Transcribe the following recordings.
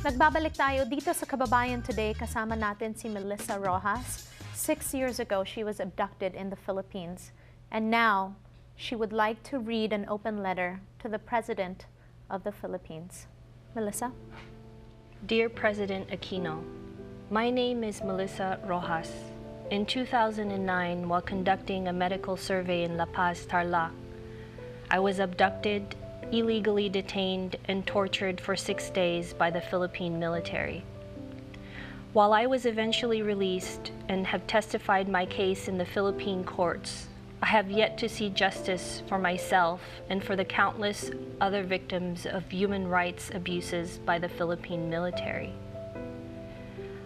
Nagbabalik tayo dito sa Kababayan Today. Kasama natin si Melissa Rojas. 6 years ago, she was abducted in the Philippines. And now, she would like to read an open letter to the President of the Philippines. Melissa? Dear President Aquino, my name is Melissa Rojas. In 2009, while conducting a medical survey in La Paz, Tarlac, I was abducted, illegally detained, and tortured for 6 days by the Philippine military. While I was eventually released and have testified my case in the Philippine courts, I have yet to see justice for myself and for the countless other victims of human rights abuses by the Philippine military.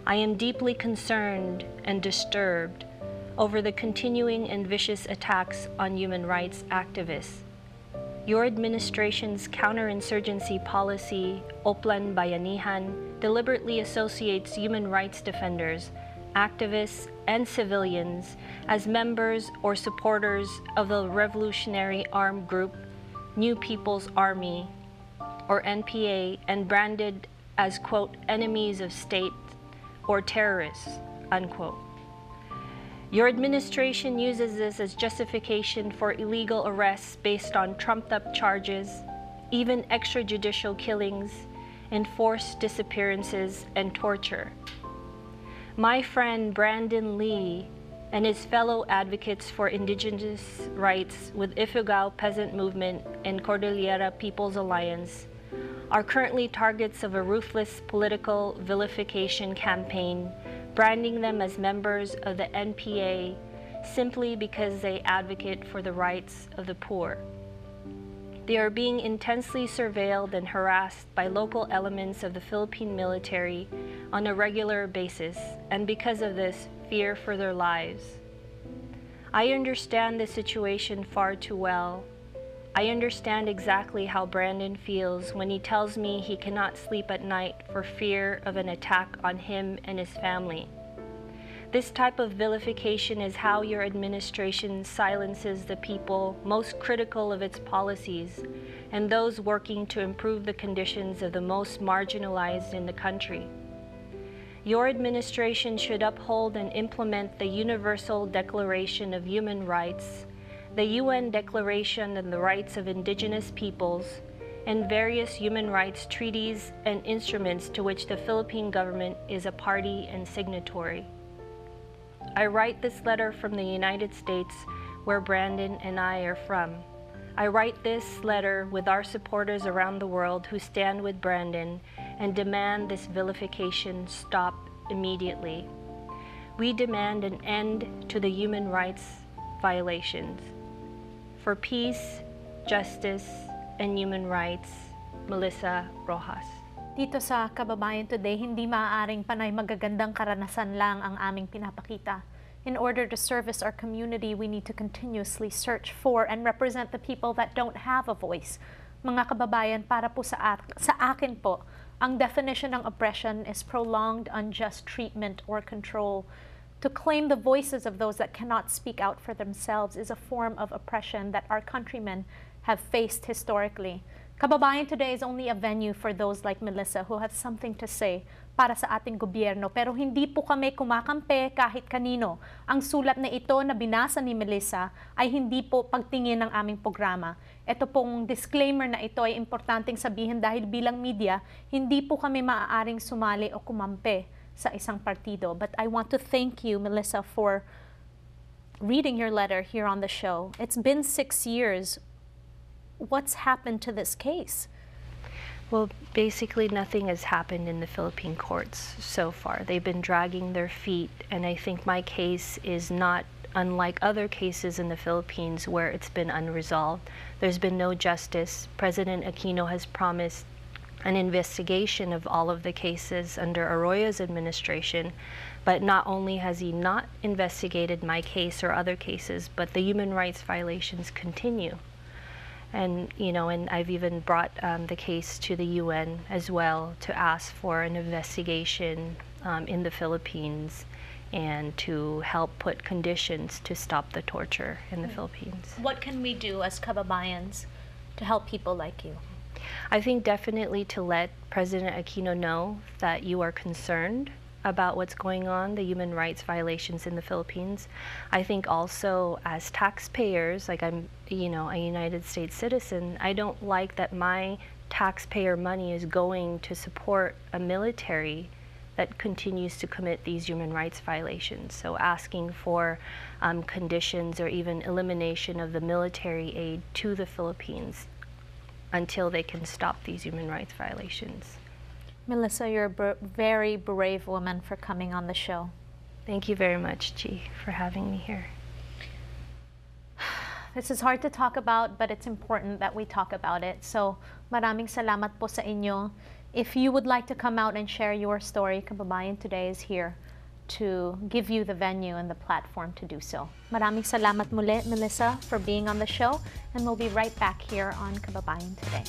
I am deeply concerned and disturbed over the continuing and vicious attacks on human rights activists. Your administration's counterinsurgency policy, Oplan Bayanihan, deliberately associates human rights defenders, activists, and civilians as members or supporters of the revolutionary armed group New People's Army, or NPA, and branded as, quote, enemies of state or terrorists, unquote. Your administration uses this as justification for illegal arrests based on trumped-up charges, even extrajudicial killings, enforced disappearances, and torture. My friend Brandon Lee and his fellow advocates for indigenous rights with Ifugao Peasant Movement and Cordillera People's Alliance are currently targets of a ruthless political vilification campaign, branding them as members of the NPA simply because they advocate for the rights of the poor. They are being intensely surveilled and harassed by local elements of the Philippine military on a regular basis, and because of this, fear for their lives. I understand the situation far too well. I understand exactly how Brandon feels when he tells me he cannot sleep at night for fear of an attack on him and his family. This type of vilification is how your administration silences the people most critical of its policies and those working to improve the conditions of the most marginalized in the country. Your administration should uphold and implement the Universal Declaration of Human Rights, the UN Declaration on the Rights of Indigenous Peoples, and various human rights treaties and instruments to which the Philippine government is a party and signatory. I write this letter from the United States, where Brandon and I are from. I write this letter with our supporters around the world who stand with Brandon and demand this vilification stop immediately. We demand an end to the human rights violations. For peace, justice, and human rights, Melissa Rojas. Dito sa Kababayan Today, hindi maaaring panay magagandang karanasan lang ang aming pinapakita. In order to service our community, we need to continuously search for and represent the people that don't have a voice. Mga kababayan, para po sa akin po, ang definition ng oppression is prolonged unjust treatment or control. To claim the voices of those that cannot speak out for themselves is a form of oppression that our countrymen have faced historically. Kababayan Today is only a venue for those like Melissa who have something to say para sa ating gobyerno, pero hindi po kami kumakampi kahit kanino. Ang sulat na ito na binasa ni Melissa ay hindi po pagtingin ng aming programa. Ito pong disclaimer na ito ay importanteng sabihin dahil bilang media, hindi po kami maaaring sumali o kumampi sa isang partido. But I want to thank you, Melissa, for reading your letter here on the show. It's been 6 years. What's happened to this case? Well, basically nothing has happened in the Philippine courts so far. They've been dragging their feet, and I think my case is not unlike other cases in the Philippines where it's been unresolved. There's been no justice. President Aquino has promised an investigation of all of the cases under Arroyo's administration, but not only has he not investigated my case or other cases, but the human rights violations continue. And, and I've even brought the case to the UN as well to ask for an investigation in the Philippines and to help put conditions to stop the torture in the Philippines. What can we do as kababayans to help people like you? I think definitely to let President Aquino know that you are concerned about what's going on, the human rights violations in the Philippines. I think also as taxpayers, like I'm, a United States citizen, I don't like that my taxpayer money is going to support a military that continues to commit these human rights violations. So asking for conditions or even elimination of the military aid to the Philippines until they can stop these human rights violations. Melissa, you're a very brave woman for coming on the show. Thank you very much, Chi, for having me here. This is hard to talk about, but it's important that we talk about it. So, maraming salamat po sa inyo. If you would like to come out and share your story, Kababayan Today is here to give you the venue and the platform to do so. Maraming salamat muli, Melissa, for being on the show, and we'll be right back here on Kababayan Today.